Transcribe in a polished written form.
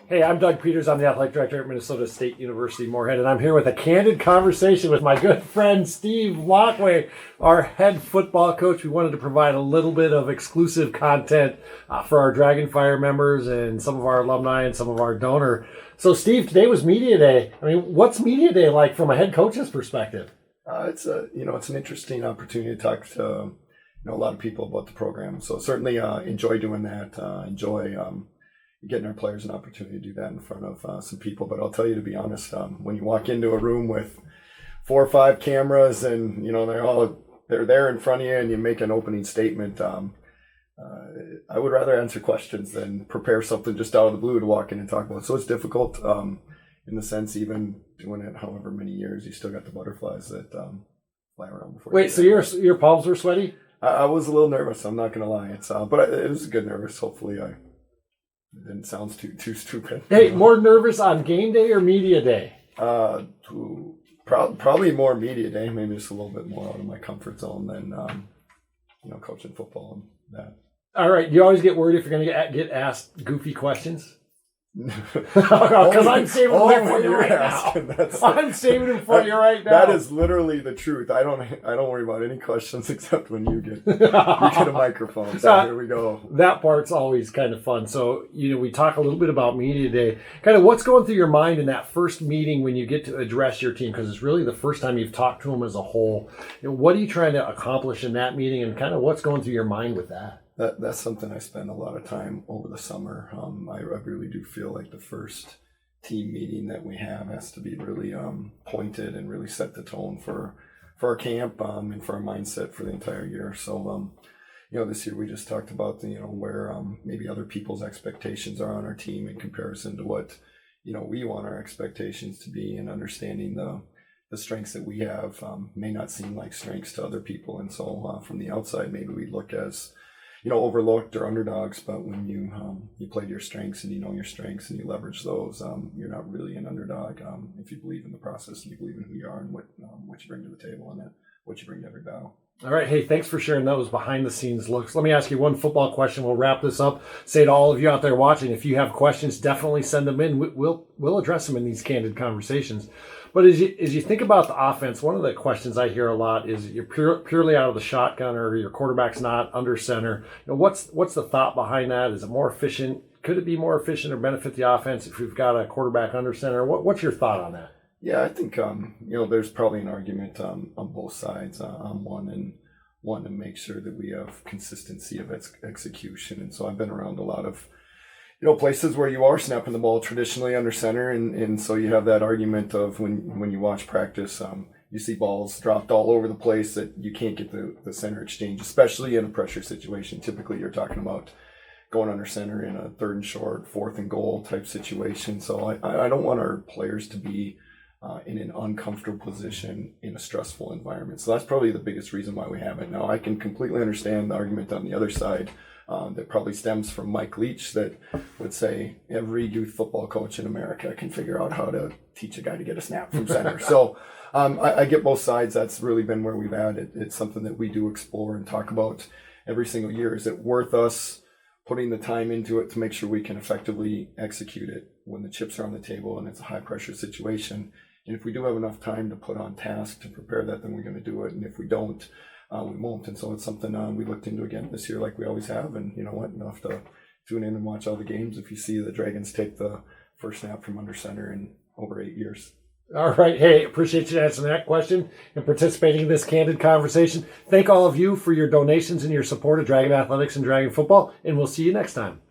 Hey, I'm Doug Peters. I'm the athletic director at Minnesota State University Moorhead, and I'm here with a candid conversation with my good friend Steve Lockway, our head football coach. We wanted to provide a little bit of exclusive content for our Dragonfire members and some of our alumni and some of our donor. So, Steve, today was Media Day. I mean, what's Media Day like from a head coach's perspective? It's an interesting opportunity to talk to a lot of people about the program. So certainly enjoy doing that. Enjoy getting our players an opportunity to do that in front of some people. But I'll tell you, to be honest, when you walk into a room with 4 or 5 cameras and they're there in front of you and you make an opening statement, I would rather answer questions than prepare something just out of the blue to walk in and talk about. So it's difficult in the sense, even doing it however many years, you still got the butterflies that fly around before. Wait, so your palms were sweaty? I was a little nervous. I'm not going to lie. But it was a good nervous. Hopefully, it didn't sound too stupid. Hey, more nervous on game day or media day? Probably more media day. Maybe just a little bit more out of my comfort zone than coaching football and that. All right. You always get worried if you're going to get asked goofy questions? Because I'm saving them for you right now. I'm saving them for you right now. That is literally the truth. I don't worry about any questions except when you get a microphone. So here we go. That part's always kind of fun. So we talk a little bit about Media Day. Kind of what's going through your mind in that first meeting when you get to address your team, because it's really the first time you've talked to them as a whole. What are you trying to accomplish in that meeting, and kind of what's going through your mind with that? That's something I spend a lot of time over the summer. I really do feel like the first team meeting that we have has to be really pointed and really set the tone for our camp and for our mindset for the entire year. So, this year we just talked about where maybe other people's expectations are on our team in comparison to what we want our expectations to be, and understanding the strengths that we have may not seem like strengths to other people, and so from the outside maybe we look as overlooked or underdogs, but when you play to your strengths and you know your strengths and you leverage those, you're not really an underdog if you believe in the process and you believe in who you are and what you bring to the table and what you bring to every battle. All right. Hey, thanks for sharing those behind the scenes looks. Let me ask you one football question. We'll wrap this up. Say to all of you out there watching, if you have questions, definitely send them in. We'll address them in these candid conversations. But as you think about the offense, one of the questions I hear a lot is you're purely out of the shotgun, or your quarterback's not under center. What's the thought behind that? Is it more efficient? Could it be more efficient or benefit the offense if we've got a quarterback under center? What's your thought on that? Yeah, I think there's probably an argument on both sides. On one to make sure that we have consistency of execution, and so I've been around a lot of places where you are snapping the ball traditionally under center, and so you have that argument of when you watch practice, you see balls dropped all over the place that you can't get the center exchange, especially in a pressure situation. Typically, you're talking about going under center in a 3rd and short, 4th and goal type situation. So I don't want our players to be in an uncomfortable position in a stressful environment. So that's probably the biggest reason why we haven't. Now, I can completely understand the argument on the other side. That probably stems from Mike Leach, that would say every youth football coach in America can figure out how to teach a guy to get a snap from center. So I get both sides. That's really been where we've at. It's something that we do explore and talk about every single year. Is it worth us putting the time into it to make sure we can effectively execute it when the chips are on the table and it's a high pressure situation? And if we do have enough time to put on task to prepare that, then we're going to do it. And if we don't, we won't. And so it's something we looked into again this year, like we always have. And you know what? You'll have to tune in and watch all the games if you see the Dragons take the first snap from under center in over 8 years. All right. Hey, appreciate you answering that question and participating in this candid conversation. Thank all of you for your donations and your support of Dragon Athletics and Dragon Football, and we'll see you next time.